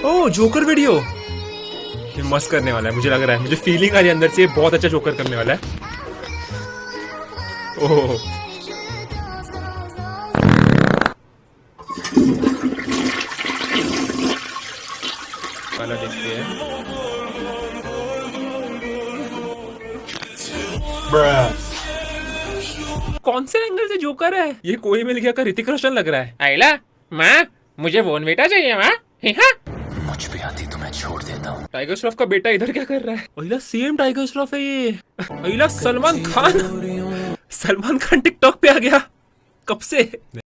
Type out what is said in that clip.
ओह joker video, ये मस्त करने वाला है मुझे लग रहा है, मुझे फीलिंग आ रही है अंदर से, बहुत अच्छा जोकर करने वाला है। ओह वाला देखते हैं। कौन से एंगल से जोकर है ये? कोई मिल गया का ऋतिक रोशन लग रहा है। आइला माँ, मुझे बोनविटा चाहिए माँ। हाँ? मुझ पे आती तो मैं छोड़ देता हूँ। टाइगर श्रॉफ का बेटा इधर क्या कर रहा है? अहिला सेम टाइगर श्रॉफ है ये। अहिला सलमान खान, सलमान खान टिकटॉक पे आ गया कब से।